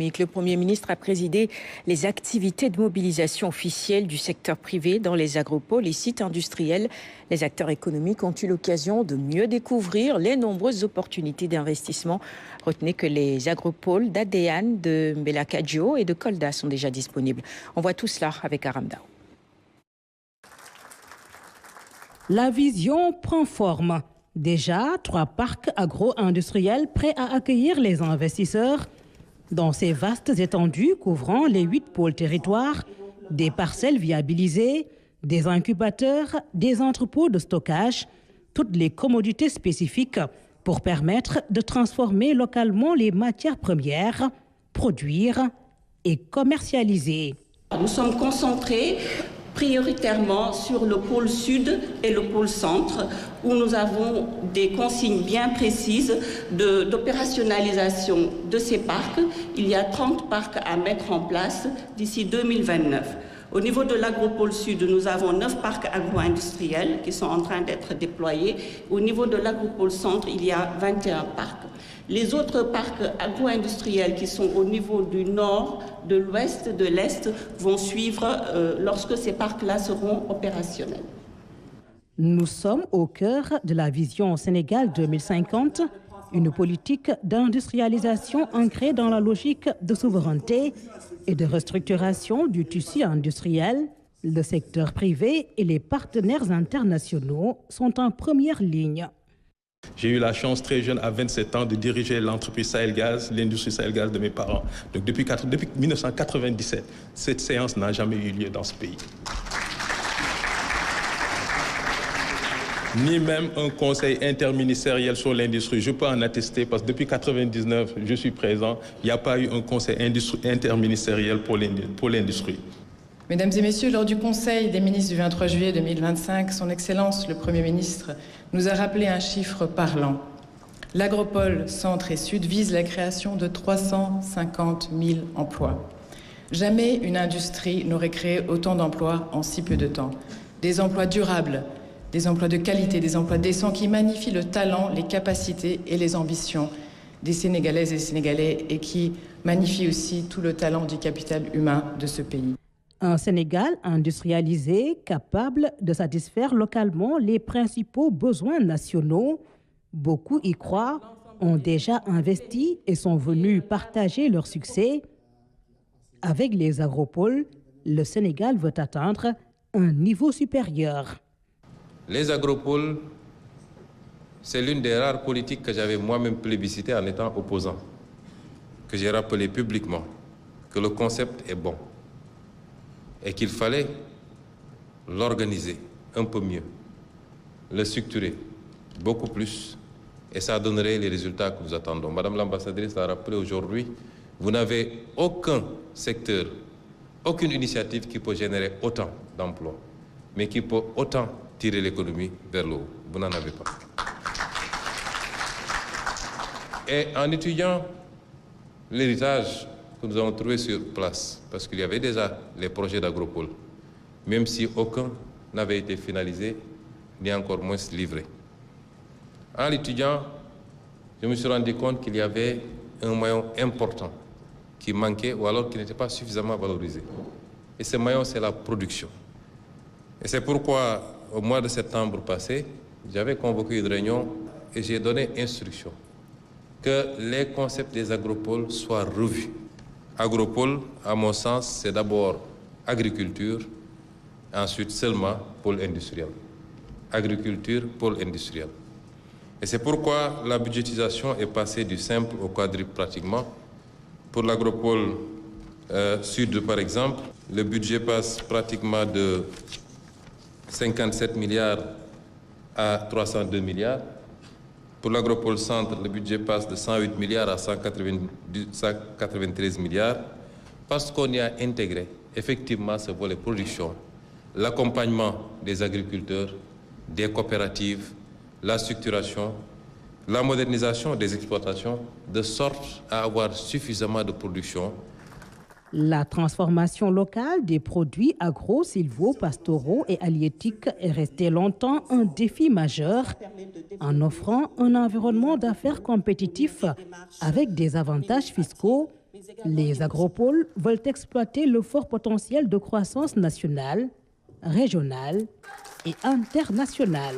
économique. Le Premier ministre a présidé les activités de mobilisation officielle du secteur privé dans les agropoles et sites industriels. Les acteurs économiques ont eu l'occasion de mieux découvrir les nombreuses opportunités d'investissement. Retenez que les agropoles d'Adéane, de Mbelakadjo et de Kolda sont déjà disponibles. On voit tout cela avec Aram Dao. La vision prend forme. Déjà, 3 parcs agro-industriels prêts à accueillir les investisseurs. Dans ces vastes étendues couvrant les 8 pôles territoires, des parcelles viabilisées, des incubateurs, des entrepôts de stockage, toutes les commodités spécifiques pour permettre de transformer localement les matières premières, produire et commercialiser. Nous sommes concentrés prioritairement sur le pôle sud et le pôle centre, où nous avons des consignes bien précises d'opérationnalisation de ces parcs. Il y a 30 parcs à mettre en place d'ici 2029. Au niveau de l'agropôle sud, nous avons 9 parcs agro-industriels qui sont en train d'être déployés. Au niveau de l'agropôle centre, il y a 21 parcs. Les autres parcs agro-industriels qui sont au niveau du nord, de l'ouest, de l'est vont suivre lorsque ces parcs-là seront opérationnels. Nous sommes au cœur de la vision Sénégal 2050, une politique d'industrialisation ancrée dans la logique de souveraineté et de restructuration du tissu industriel. Le secteur privé et les partenaires internationaux sont en première ligne. J'ai eu la chance très jeune, à 27 ans, de diriger l'entreprise Sahel Gaz, l'industrie Sahel Gaz de mes parents. Donc depuis 1997, cette séance n'a jamais eu lieu dans ce pays. Ni même un conseil interministériel sur l'industrie. Je peux en attester parce que depuis 1999, je suis présent, il n'y a pas eu un conseil interministériel pour l'industrie. Mesdames et messieurs, lors du Conseil des ministres du 23 juillet 2025, son Excellence le Premier ministre nous a rappelé un chiffre parlant. L'agropole centre et sud vise la création de 350 000 emplois. Jamais une industrie n'aurait créé autant d'emplois en si peu de temps. Des emplois durables, des emplois de qualité, des emplois décents qui magnifient le talent, les capacités et les ambitions des Sénégalaises et des Sénégalais et qui magnifient aussi tout le talent du capital humain de ce pays. Un Sénégal industrialisé, capable de satisfaire localement les principaux besoins nationaux. Beaucoup y croient, ont déjà investi et sont venus partager leur succès. Avec les agropoles, le Sénégal veut atteindre un niveau supérieur. Les agropoles, c'est l'une des rares politiques que j'avais moi-même plébiscitée en étant opposant, que j'ai rappelé publiquement que le concept est bon et qu'il fallait l'organiser un peu mieux, le structurer beaucoup plus, et ça donnerait les résultats que nous attendons. Madame l'ambassadrice l'a rappelé aujourd'hui, vous n'avez aucun secteur, aucune initiative qui peut générer autant d'emplois, mais qui peut autant tirer l'économie vers le haut. Vous n'en avez pas. Et en étudiant l'héritage que nous avons trouvé sur place, parce qu'il y avait déjà les projets d'agropole, même si aucun n'avait été finalisé, ni encore moins livré. En l'étudiant, je me suis rendu compte qu'il y avait un maillon important qui manquait ou alors qui n'était pas suffisamment valorisé. Et ce maillon, c'est la production. Et c'est pourquoi, au mois de septembre passé, j'avais convoqué une réunion et j'ai donné instruction que les concepts des agropoles soient revus. Agropole, à mon sens, c'est d'abord agriculture, ensuite seulement pôle industriel. Agriculture, pôle industriel. Et c'est pourquoi la budgétisation est passée du simple au quadruple pratiquement. Pour l'agropole sud, par exemple, le budget passe pratiquement de 57 milliards à 302 milliards. Pour l'agropole centre, le budget passe de 108 milliards à 193 milliards, parce qu'on y a intégré effectivement ce volet production, l'accompagnement des agriculteurs, des coopératives, la structuration, la modernisation des exploitations, de sorte à avoir suffisamment de production. La transformation locale des produits agro, sylvo-pastoraux et halieutiques est restée longtemps un défi majeur en offrant un environnement d'affaires compétitif avec des avantages fiscaux Les agropoles veulent exploiter le fort potentiel de croissance nationale, régionale et internationale.